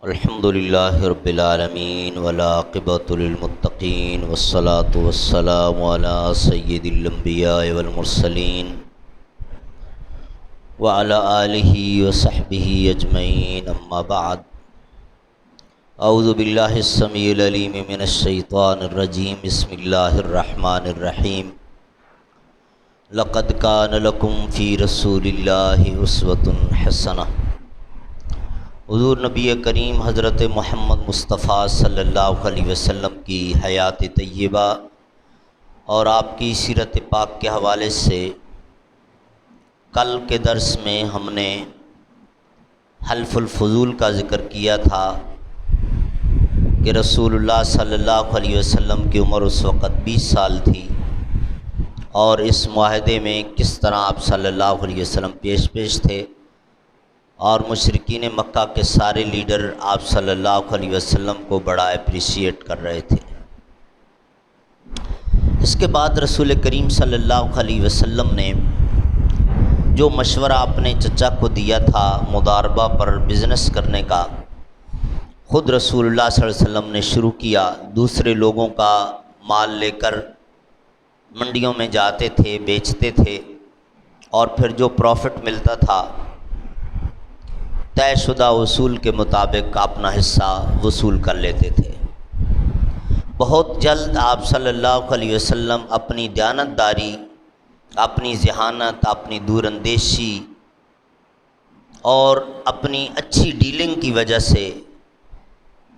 الحمد للہ رب العالمین والعاقبۃ للمتقین والصلاة والسلام علی سید الانبیاء والمرسلین وعلی آلہ وصحبہ اجمعین، اما بعد۔ اعوذ باللہ السمیع العلیم من الشیطان الرجیم، بسم اللہ الرحمن الرحیم۔ لقد کان لکم فی رسول اللہ اسوۃ حسنہ۔ حضور نبی کریم حضرت محمد مصطفیٰ صلی اللہ علیہ وسلم کی حیات طیبہ اور آپ کی سیرت پاک کے حوالے سے کل کے درس میں ہم نے حلف الفضول کا ذکر کیا تھا کہ رسول اللہ صلی اللہ علیہ وسلم کی عمر اس وقت 20 سال تھی، اور اس معاہدے میں کس طرح آپ صلی اللہ علیہ وسلم پیش تھے، اور مشرکین مکہ کے سارے لیڈر آپ صلی اللہ علیہ وسلم کو بڑا اپریشیٹ کر رہے تھے۔ اس کے بعد رسول کریم صلی اللہ علیہ وسلم نے جو مشورہ اپنے چچا کو دیا تھا مضاربہ پر بزنس کرنے کا، خود رسول اللہ صلی اللہ علیہ وسلم نے شروع کیا۔ دوسرے لوگوں کا مال لے کر منڈیوں میں جاتے تھے، بیچتے تھے، اور پھر جو پروفٹ ملتا تھا طے شدہ اصول کے مطابق اپنا حصہ وصول کر لیتے تھے۔ بہت جلد آپ صلی اللہ علیہ وسلم اپنی دیانتداری، اپنی ذہانت، اپنی دور اندیشی اور اپنی اچھی ڈیلنگ کی وجہ سے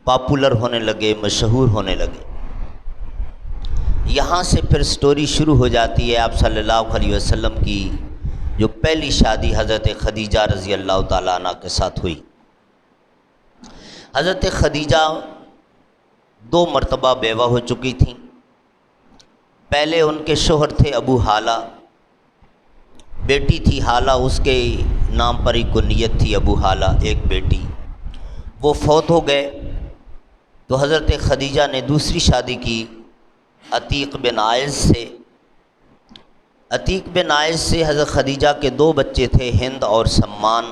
پاپولر ہونے لگے، مشہور ہونے لگے۔ یہاں سے پھر سٹوری شروع ہو جاتی ہے آپ صلی اللہ علیہ وسلم کی جو پہلی شادی حضرت خدیجہ رضی اللہ تعالیٰ عنہ کے ساتھ ہوئی۔ حضرت خدیجہ 2 مرتبہ بیوہ ہو چکی تھیں۔ پہلے ان کے شوہر تھے ابو حالہ، بیٹی تھی حالہ، اس کے نام پر ہی کنیت تھی ابو حالہ، ایک بیٹی۔ وہ فوت ہو گئے تو حضرت خدیجہ نے دوسری شادی کی عتیق بن عائض سے۔ عتیق بن عائض سے حضرت خدیجہ کے 2 بچے تھے، ہند اور سمان۔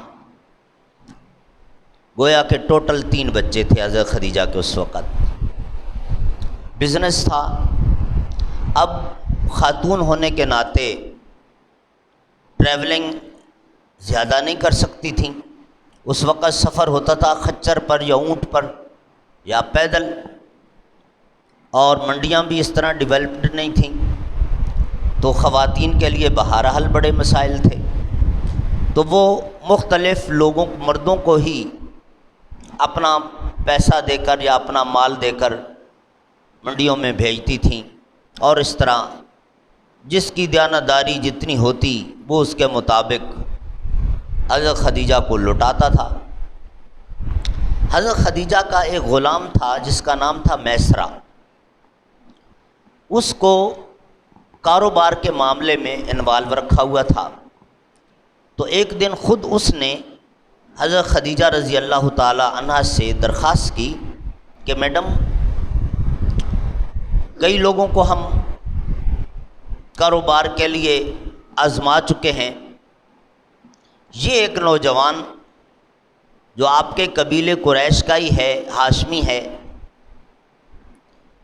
گویا کہ ٹوٹل 3 بچے تھے حضرت خدیجہ کے اس وقت۔ بزنس تھا۔ اب خاتون ہونے کے ناطے ٹریولنگ زیادہ نہیں کر سکتی تھیں۔ اس وقت سفر ہوتا تھا خچر پر یا اونٹ پر یا پیدل، اور منڈیاں بھی اس طرح ڈیولپڈ نہیں تھیں، تو خواتین کے لیے بہرحال بڑے مسائل تھے۔ تو وہ مختلف لوگوں، مردوں کو ہی اپنا پیسہ دے کر یا اپنا مال دے کر منڈیوں میں بھیجتی تھیں، اور اس طرح جس کی دیانتداری جتنی ہوتی وہ اس کے مطابق حضرت خدیجہ کو لوٹاتا تھا۔ حضرت خدیجہ کا ایک غلام تھا جس کا نام تھا میسرہ۔ اس کو کاروبار کے معاملے میں انوالو رکھا ہوا تھا۔ تو ایک دن خود اس نے حضرت خدیجہ رضی اللہ تعالی عنہا سے درخواست کی کہ میڈم، کئی لوگوں کو ہم کاروبار کے لیے آزما چکے ہیں، یہ ایک نوجوان جو آپ کے قبیلے قریش کا ہی ہے، ہاشمی ہے،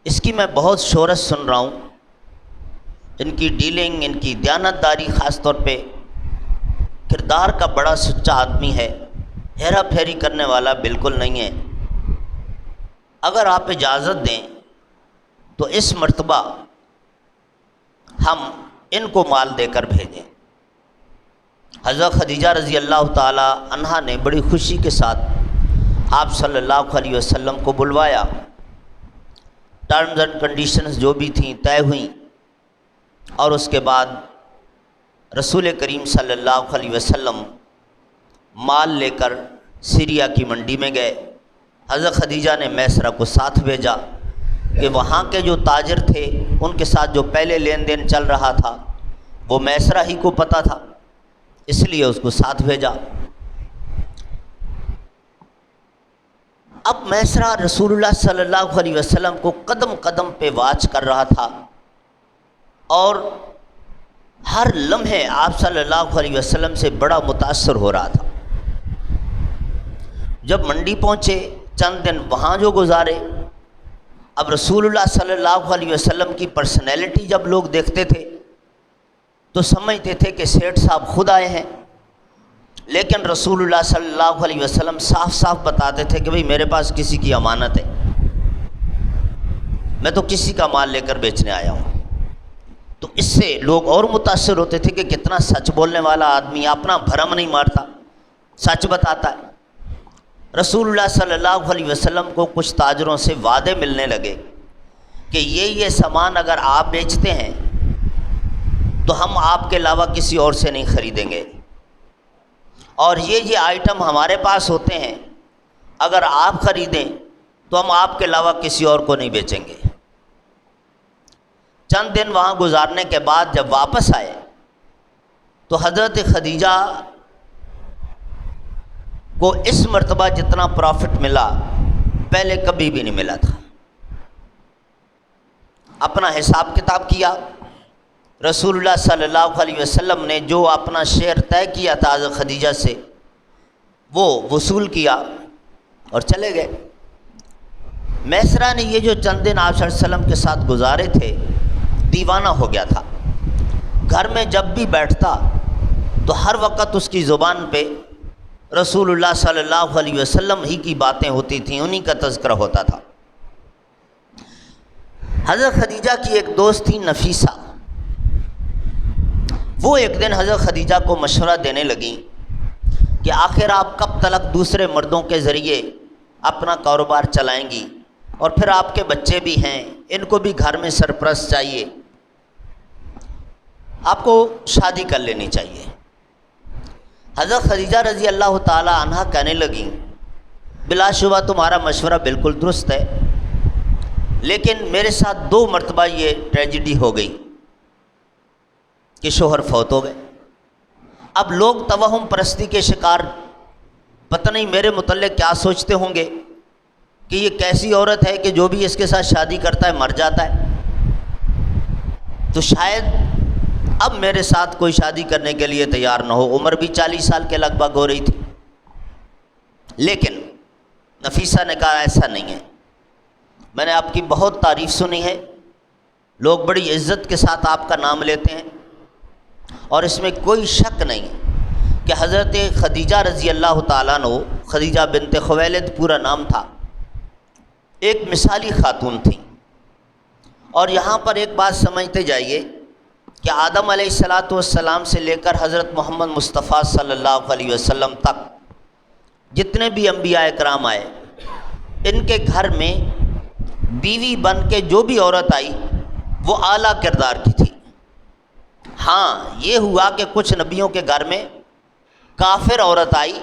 اس کی میں بہت شہرت سن رہا ہوں، ان کی ڈیلنگ، ان کی دیانتداری، خاص طور پہ کردار کا بڑا سچا آدمی ہے، ہیرا پھیری کرنے والا بالکل نہیں ہے۔ اگر آپ اجازت دیں تو اس مرتبہ ہم ان کو مال دے کر بھیجیں۔ حضرت خدیجہ رضی اللہ تعالی عنہا نے بڑی خوشی کے ساتھ آپ صلی اللہ علیہ وسلم کو بلوایا۔ ٹرمز اینڈ کنڈیشنز جو بھی تھیں طے ہوئیں، اور اس کے بعد رسول کریم صلی اللہ علیہ وسلم مال لے کر سیریا کی منڈی میں گئے۔ حضرت خدیجہ نے میسرہ کو ساتھ بھیجا کہ وہاں کے جو تاجر تھے ان کے ساتھ جو پہلے لین دین چل رہا تھا وہ میسرہ ہی کو پتہ تھا، اس لیے اس کو ساتھ بھیجا۔ اب میسرہ رسول اللہ صلی اللہ علیہ وسلم کو قدم قدم پہ واچ کر رہا تھا، اور ہر لمحے آپ صلی اللہ علیہ وسلم سے بڑا متاثر ہو رہا تھا۔ جب منڈی پہنچے چند دن وہاں جو گزارے. اب رسول اللہ صلی اللہ علیہ وسلم کی پرسنالٹی جب لوگ دیکھتے تھے تو سمجھتے تھے کہ سیٹھ صاحب خود آئے ہیں، لیکن رسول اللہ صلی اللہ علیہ وسلم صاف صاف بتاتے تھے کہ بھئی میرے پاس کسی کی امانت ہے، میں تو کسی کا مال لے کر بیچنے آیا ہوں. تو اس سے لوگ اور متاثر ہوتے تھے کہ کتنا سچ بولنے والا آدمی، اپنا بھرم نہیں مارتا، سچ بتاتا ہے. رسول اللہ صلی اللہ علیہ وسلم کو کچھ تاجروں سے وعدے ملنے لگے کہ یہ سامان اگر آپ بیچتے ہیں تو ہم آپ کے علاوہ کسی اور سے نہیں خریدیں گے، اور یہ آئٹم ہمارے پاس ہوتے ہیں، اگر آپ خریدیں تو ہم آپ کے علاوہ کسی اور کو نہیں بیچیں گے. چند دن وہاں گزارنے کے بعد جب واپس آئے تو حضرت خدیجہ کو اس مرتبہ جتنا پروفٹ ملا پہلے کبھی بھی نہیں ملا تھا. اپنا حساب کتاب کیا، رسول اللہ صلی اللہ علیہ وسلم نے جو اپنا شیئر طے کیا تھا حضرت خدیجہ سے وہ وصول کیا اور چلے گئے. میسرہ نے یہ جو چند دن آپ صلی اللہ علیہ وسلم کے ساتھ گزارے تھے دیوانہ ہو گیا تھا. گھر میں جب بھی بیٹھتا تو ہر وقت اس کی زبان پہ رسول اللہ صلی اللہ علیہ وسلم ہی کی باتیں ہوتی تھیں، انہی کا تذکرہ ہوتا تھا. حضرت خدیجہ کی ایک دوست تھی نفیسہ، وہ ایک دن حضرت خدیجہ کو مشورہ دینے لگیں کہ آخر آپ کب تک دوسرے مردوں کے ذریعے اپنا کاروبار چلائیں گی، اور پھر آپ کے بچے بھی ہیں، ان کو بھی گھر میں سرپرست چاہیے، آپ کو شادی کر لینی چاہیے. حضرت خدیجہ رضی اللہ تعالی عنہا کہنے لگیں بلا شبہ تمہارا مشورہ بالکل درست ہے، لیکن میرے ساتھ 2 مرتبہ یہ ٹریجڈی ہو گئی کہ شوہر فوت ہو گئے. اب لوگ توہم پرستی کے شکار پتہ نہیں میرے متعلق کیا سوچتے ہوں گے کہ یہ کیسی عورت ہے کہ جو بھی اس کے ساتھ شادی کرتا ہے مر جاتا ہے. تو شاید اب میرے ساتھ کوئی شادی کرنے کے لیے تیار نہ ہو. عمر بھی 40 سال کے لگ بھگ ہو رہی تھی. لیکن نفیسہ نے کہا ایسا نہیں ہے، میں نے آپ کی بہت تعریف سنی ہے، لوگ بڑی عزت کے ساتھ آپ کا نام لیتے ہیں، اور اس میں کوئی شک نہیں کہ حضرت خدیجہ رضی اللہ تعالیٰ عنہ، خدیجہ بنت خویلد پورا نام تھا، ایک مثالی خاتون تھیں. اور یہاں پر ایک بات سمجھتے جائیے کہ آدم علیہ السلام سے لے کر حضرت محمد مصطفیٰ صلی اللہ علیہ وسلم تک جتنے بھی انبیاء اکرام آئے، ان کے گھر میں بیوی بن کے جو بھی عورت آئی وہ اعلیٰ کردار کی تھی. ہاں یہ ہوا کہ کچھ نبیوں کے گھر میں کافر عورت آئی،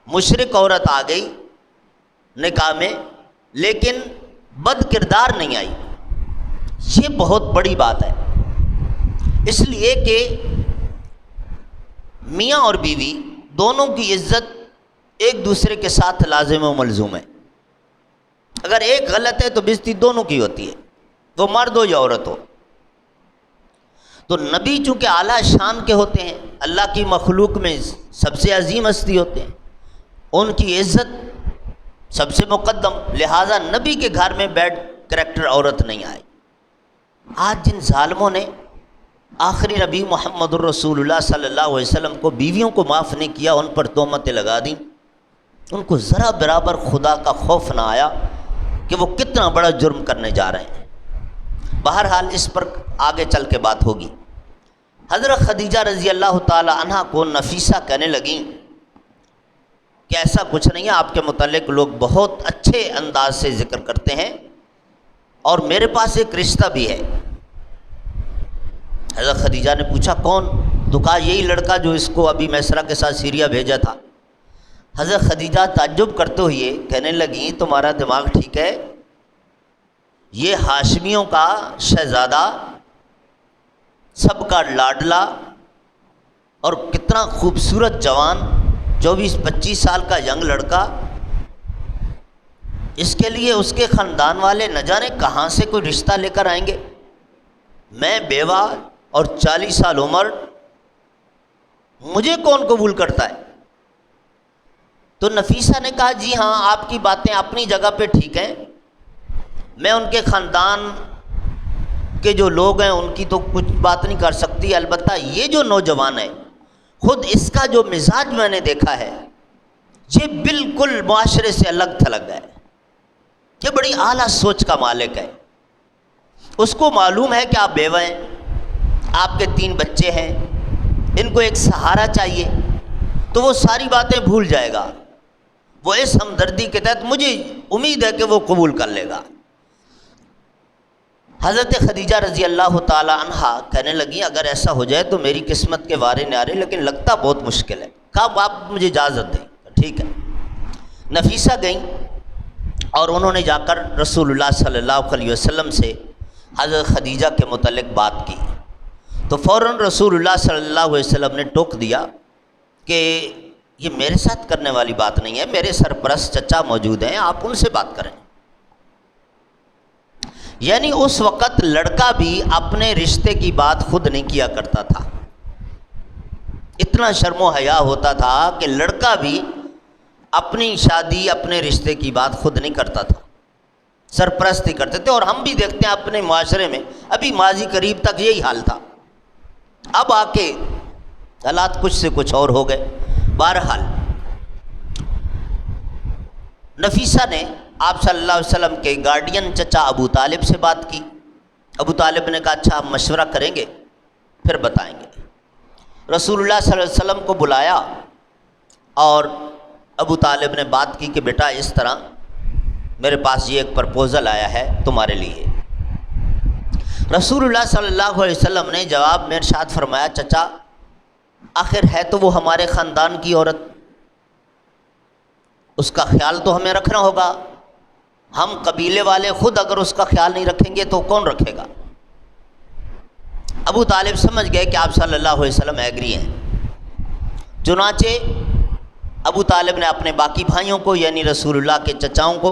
مشرک عورت آ گئی نکاح میں، لیکن بد کردار نہیں آئی. یہ بہت بڑی بات ہے، اس لیے کہ میاں اور بیوی دونوں کی عزت ایک دوسرے کے ساتھ لازم و ملزوم ہے. اگر ایک غلط ہے تو بےزتی دونوں کی ہوتی ہے، وہ مرد ہو یا عورت ہو. تو نبی چونکہ اعلیٰ شان کے ہوتے ہیں، اللہ کی مخلوق میں سب سے عظیم ہستی ہوتے ہیں، ان کی عزت سب سے مقدم، لہٰذا نبی کے گھر میں بیڈ کریکٹر عورت نہیں آئی. آج جن ظالموں نے آخری نبی محمد الرسول اللہ صلی اللہ علیہ وسلم کو بیویوں کو معاف نہیں کیا، ان پر تہمتیں لگا دیں، ان کو ذرا برابر خدا کا خوف نہ آیا کہ وہ کتنا بڑا جرم کرنے جا رہے ہیں. بہرحال اس پر آگے چل کے بات ہوگی. حضرت خدیجہ رضی اللہ تعالی عنہا کو نفیسہ کہنے لگیں کہ ایسا کچھ نہیں ہے، آپ کے متعلق لوگ بہت اچھے انداز سے ذکر کرتے ہیں، اور میرے پاس ایک رشتہ بھی ہے. حضرت خدیجہ نے پوچھا کون؟ تو کہا یہی لڑکا جو اس کو ابھی میسرہ کے ساتھ سیریا بھیجا تھا. حضرت خدیجہ تعجب کرتے ہوئے کہنے لگیں تمہارا دماغ ٹھیک ہے؟ یہ ہاشمیوں کا شہزادہ، سب کا لاڈلا، اور کتنا خوبصورت جوان، 24-25 سال کا ینگ لڑکا، اس کے لیے اس کے خاندان والے نہ جانے کہاں سے کوئی رشتہ لے کر آئیں گے. میں بیوہ اور 40 سال عمر، مجھے کون قبول کرتا ہے؟ تو نفیسہ نے کہا جی ہاں آپ کی باتیں اپنی جگہ پہ ٹھیک ہیں، میں ان کے خاندان کے جو لوگ ہیں ان کی تو کچھ بات نہیں کر سکتی، البتہ یہ جو نوجوان ہے خود اس کا جو مزاج میں نے دیکھا ہے یہ بالکل معاشرے سے الگ تھلگ ہے، یہ بڑی اعلیٰ سوچ کا مالک ہے، اس کو معلوم ہے کہ آپ بیوہ ہیں، آپ کے 3 بچے ہیں، ان کو ایک سہارا چاہیے، تو وہ ساری باتیں بھول جائے گا، وہ اس ہمدردی کے تحت مجھے امید ہے کہ وہ قبول کر لے گا۔ حضرت خدیجہ رضی اللہ تعالی عنہا کہنے لگی اگر ایسا ہو جائے تو میری قسمت کے وارے نارے، لیکن لگتا بہت مشکل ہے۔ کہا آپ مجھے اجازت دیں، ٹھیک ہے۔ نفیسہ گئیں اور انہوں نے جا کر رسول اللہ صلی اللہ علیہ وسلم سے حضرت خدیجہ کے متعلق بات کی، تو فوراً رسول اللہ صلی اللہ علیہ وسلم نے ٹوک دیا کہ یہ میرے ساتھ کرنے والی بات نہیں ہے، میرے سرپرست چچا موجود ہیں، آپ ان سے بات کریں۔ یعنی اس وقت لڑکا بھی اپنے رشتے کی بات خود نہیں کیا کرتا تھا، اتنا شرم و حیا ہوتا تھا کہ لڑکا بھی اپنی شادی اپنے رشتے کی بات خود نہیں کرتا تھا، سرپرستی کرتے تھے۔ اور ہم بھی دیکھتے ہیں اپنے معاشرے میں ابھی ماضی قریب تک یہی حال تھا، اب آ کے حالات کچھ سے کچھ اور ہو گئے۔ بہرحال نفیسہ نے آپ صلی اللہ علیہ وسلم کے گارڈین چچا ابو طالب سے بات کی، ابو طالب نے کہا اچھا آپ مشورہ کریں گے پھر بتائیں گے۔ رسول اللہ صلی اللہ علیہ وسلم کو بلایا اور ابو طالب نے بات کی کہ بیٹا اس طرح میرے پاس یہ ایک پرپوزل آیا ہے تمہارے لیے۔ رسول اللہ صلی اللہ علیہ وسلم نے جواب میں ارشاد فرمایا چچا آخر ہے تو وہ ہمارے خاندان کی عورت، اس کا خیال تو ہمیں رکھنا ہوگا، ہم قبیلے والے خود اگر اس کا خیال نہیں رکھیں گے تو کون رکھے گا؟ ابو طالب سمجھ گئے کہ آپ صلی اللہ علیہ وسلم ایگری ہیں، چنانچہ ابو طالب نے اپنے باقی بھائیوں کو یعنی رسول اللہ کے چچاؤں کو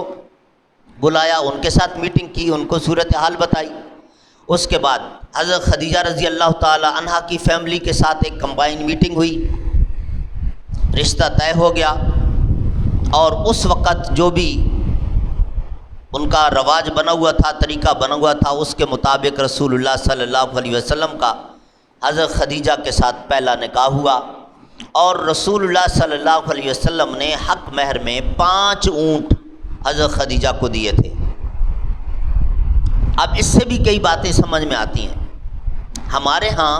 بلایا، ان کے ساتھ میٹنگ کی، ان کو صورتحال بتائی۔ اس کے بعد حضرت خدیجہ رضی اللہ تعالی عنہا کی فیملی کے ساتھ ایک کمبائن میٹنگ ہوئی، رشتہ طے ہو گیا، اور اس وقت جو بھی ان کا رواج بنا ہوا تھا، طریقہ بنا ہوا تھا، اس کے مطابق رسول اللہ صلی اللہ علیہ وسلم کا حضرت خدیجہ کے ساتھ پہلا نکاح ہوا، اور رسول اللہ صلی اللہ علیہ وسلم نے حق مہر میں 5 اونٹ حضرت خدیجہ کو دیے تھے۔ اب اس سے بھی کئی باتیں سمجھ میں آتی ہیں۔ ہمارے ہاں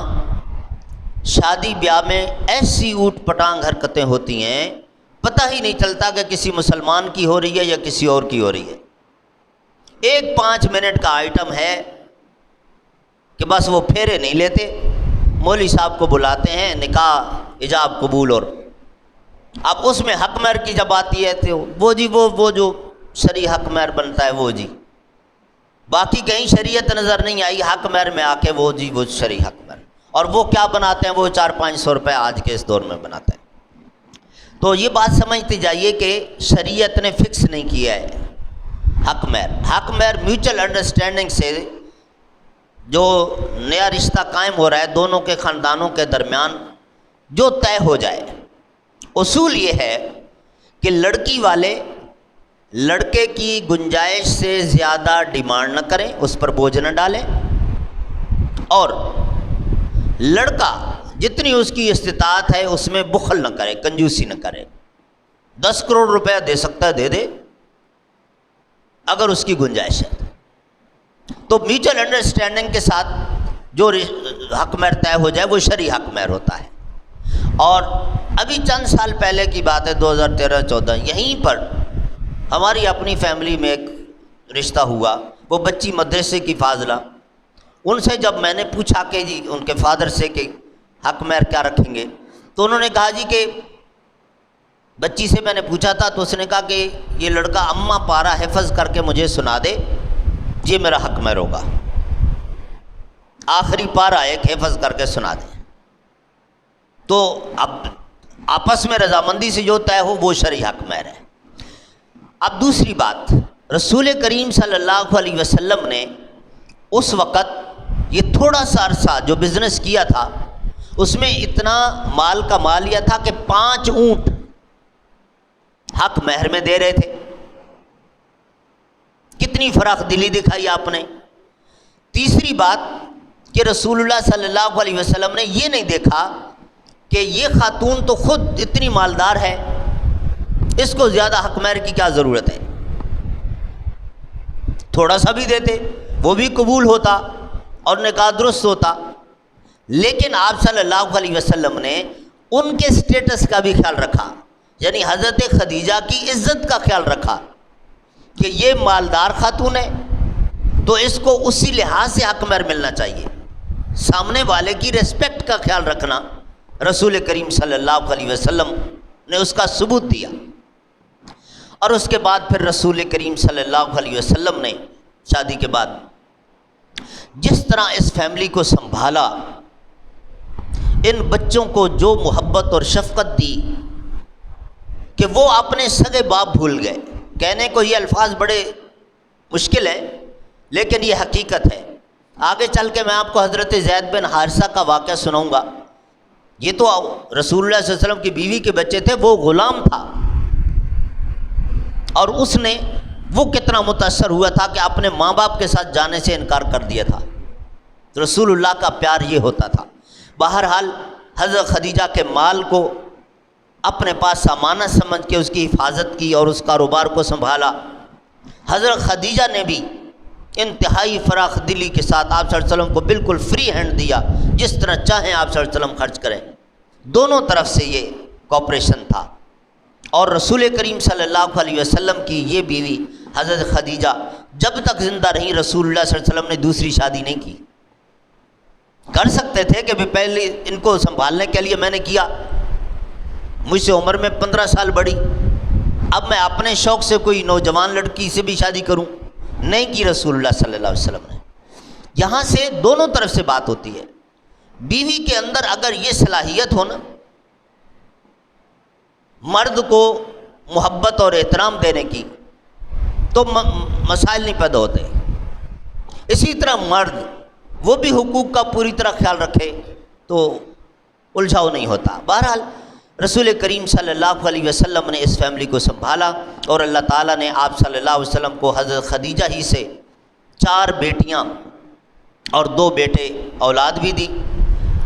شادی بیاہ میں ایسی اوٹ پٹانگ حرکتیں ہوتی ہیں پتہ ہی نہیں چلتا کہ کسی مسلمان کی ہو رہی ہے یا کسی اور کی ہو رہی ہے۔ ایک 5 منٹ کا آئٹم ہے کہ بس وہ پھیرے نہیں لیتے، مولوی صاحب کو بلاتے ہیں، نکاح ایجاب قبول، اور اب اس میں حق مہر کی جب آتی ہے تو وہ جی وہ جو شرعی حق مہر بنتا ہے وہ جی، باقی کہیں شریعت نظر نہیں آئی، حق مہر میں آ کے وہ جی وہ شرعی حق مہر، اور وہ کیا بناتے ہیں، وہ 400-500 روپے آج کے اس دور میں بناتے ہیں۔ تو یہ بات سمجھتے جائیے کہ شریعت نے فکس نہیں کیا ہے حق مہر۔ حق مہر میوچل انڈرسٹینڈنگ سے جو نیا رشتہ قائم ہو رہا ہے دونوں کے خاندانوں کے درمیان جو طے ہو جائے، اصول یہ ہے کہ لڑکی والے لڑکے کی گنجائش سے زیادہ ڈیمانڈ نہ کریں، اس پر بوجھ نہ ڈالیں، اور لڑکا جتنی اس کی استطاعت ہے اس میں بخل نہ کرے، کنجوسی نہ کرے۔ 10 کروڑ روپیہ دے سکتا ہے دے دے اگر اس کی گنجائش ہے تو میوچل انڈرسٹینڈنگ کے ساتھ جو حق مہر طے ہو جائے وہ شرعی حق مہر ہوتا ہے۔ اور ابھی چند سال پہلے کی بات ہے، 2013-14، یہیں پر ہماری اپنی فیملی میں ایک رشتہ ہوا، وہ بچی مدرسے کی فاضلہ، ان سے جب میں نے پوچھا کہ جی ان کے فادر سے کہ حق مہر کیا رکھیں گے، تو انہوں نے کہا جی کہ بچی سے میں نے پوچھا تھا تو اس نے کہا کہ یہ لڑکا اماں پارا حفظ کر کے مجھے سنا دے، یہ میرا حق مہر ہوگا، آخری پارا ایک حفظ کر کے سنا دے۔ تو اب آپس میں رضامندی سے جو طے ہو وہ شرعی حق مہر ہے۔ اب دوسری بات، رسول کریم صلی اللہ علیہ وسلم نے اس وقت یہ تھوڑا سا عرصہ جو بزنس کیا تھا اس میں اتنا مال کا مالیہ تھا کہ 5 اونٹ حق مہر میں دے رہے تھے. کتنی فراخ دلی دکھائی آپ نے. تیسری بات کہ رسول اللہ صلی اللہ علیہ وسلم نے یہ نہیں دیکھا کہ یہ خاتون تو خود اتنی مالدار ہے، اس کو زیادہ حق مہر کی کیا ضرورت ہے. تھوڑا سا بھی دیتے وہ بھی قبول ہوتا اور نکاح درست ہوتا. لیکن آپ صلی اللہ علیہ وسلم نے ان کے سٹیٹس کا بھی خیال رکھا، یعنی حضرت خدیجہ کی عزت کا خیال رکھا کہ یہ مالدار خاتون ہے تو اس کو اسی لحاظ سے حق مہر ملنا چاہیے. سامنے والے کی ریسپیکٹ کا خیال رکھنا رسول کریم صلی اللہ علیہ وسلم نے اس کا ثبوت دیا. اور اس کے بعد پھر رسول کریم صلی اللہ علیہ وسلم نے شادی کے بعد جس طرح اس فیملی کو سنبھالا، ان بچوں کو جو محبت اور شفقت دی کہ وہ اپنے سگے باپ بھول گئے. کہنے کو یہ الفاظ بڑے مشکل ہیں لیکن یہ حقیقت ہے. آگے چل کے میں آپ کو حضرت زید بن حارثہ کا واقعہ سناؤں گا. یہ تو رسول اللہ صلی اللہ علیہ وسلم کی بیوی کے بچے تھے، وہ غلام تھا اور اس نے وہ کتنا متاثر ہوا تھا کہ اپنے ماں باپ کے ساتھ جانے سے انکار کر دیا تھا. رسول اللہ کا پیار یہ ہوتا تھا. بہرحال حضرت خدیجہ کے مال کو اپنے پاس سامانہ سمجھ کے اس کی حفاظت کی اور اس کاروبار کو سنبھالا. حضرت خدیجہ نے بھی انتہائی فراخ دلی کے ساتھ آپ صلی اللہ علیہ وسلم کو بالکل فری ہینڈ دیا، جس طرح چاہیں آپ صلی اللہ علیہ وسلم خرچ کریں. دونوں طرف سے یہ کوآپریشن تھا. اور رسول کریم صلی اللہ علیہ وسلم کی یہ بیوی حضرت خدیجہ جب تک زندہ رہی رسول اللہ صلی اللہ علیہ وسلم نے دوسری شادی نہیں کی. کر سکتے تھے کہ پہلے ان کو سنبھالنے کے لیے میں نے کیا، مجھ سے عمر میں 15 سال بڑی، اب میں اپنے شوق سے کوئی نوجوان لڑکی سے بھی شادی کروں. نہیں کی رسول اللہ صلی اللہ علیہ وسلم نے. یہاں سے دونوں طرف سے بات ہوتی ہے. بیوی کے اندر اگر یہ صلاحیت ہو نا مرد کو محبت اور احترام دینے کی تو مسائل نہیں پیدا ہوتے. اسی طرح مرد وہ بھی حقوق کا پوری طرح خیال رکھے تو الجھاؤ نہیں ہوتا. بہرحال رسول کریم صلی اللہ علیہ وسلم نے اس فیملی کو سنبھالا اور اللہ تعالیٰ نے آپ صلی اللہ علیہ وسلم کو حضرت خدیجہ ہی سے 4 بیٹیاں اور 2 بیٹے اولاد بھی دی.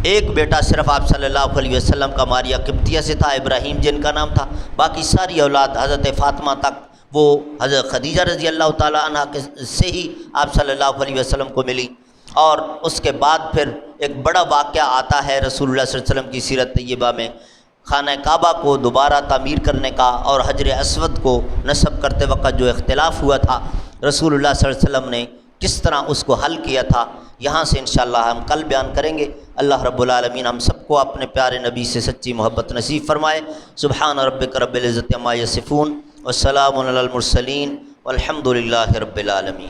ایک بیٹا صرف آپ صلی اللہ علیہ وسلم کا ماریہ قبطیہ سے تھا، ابراہیم جن کا نام تھا. باقی ساری اولاد حضرت فاطمہ تک وہ حضرت خدیجہ رضی اللہ تعالیٰ عنہ سے ہی آپ صلی اللہ علیہ وسلم کو ملی. اور اس کے بعد پھر ایک بڑا واقعہ آتا ہے رسول اللہ صلی اللہ علیہ وسلم کی سیرت طیبہ میں، خانہ کعبہ کو دوبارہ تعمیر کرنے کا اور حجر اسود کو نصب کرتے وقت جو اختلاف ہوا تھا رسول اللہ صلی اللہ علیہ وسلم نے کس طرح اس کو حل کیا تھا. یہاں سے انشاءاللہ ہم کل بیان کریں گے. اللہ رب العالمین ہم سب کو اپنے پیارے نبی سے سچی محبت نصیب فرمائے. سبحان ربک رب العزت عما یصفون والسلام علی المرسلین والحمد للہ رب العالمین.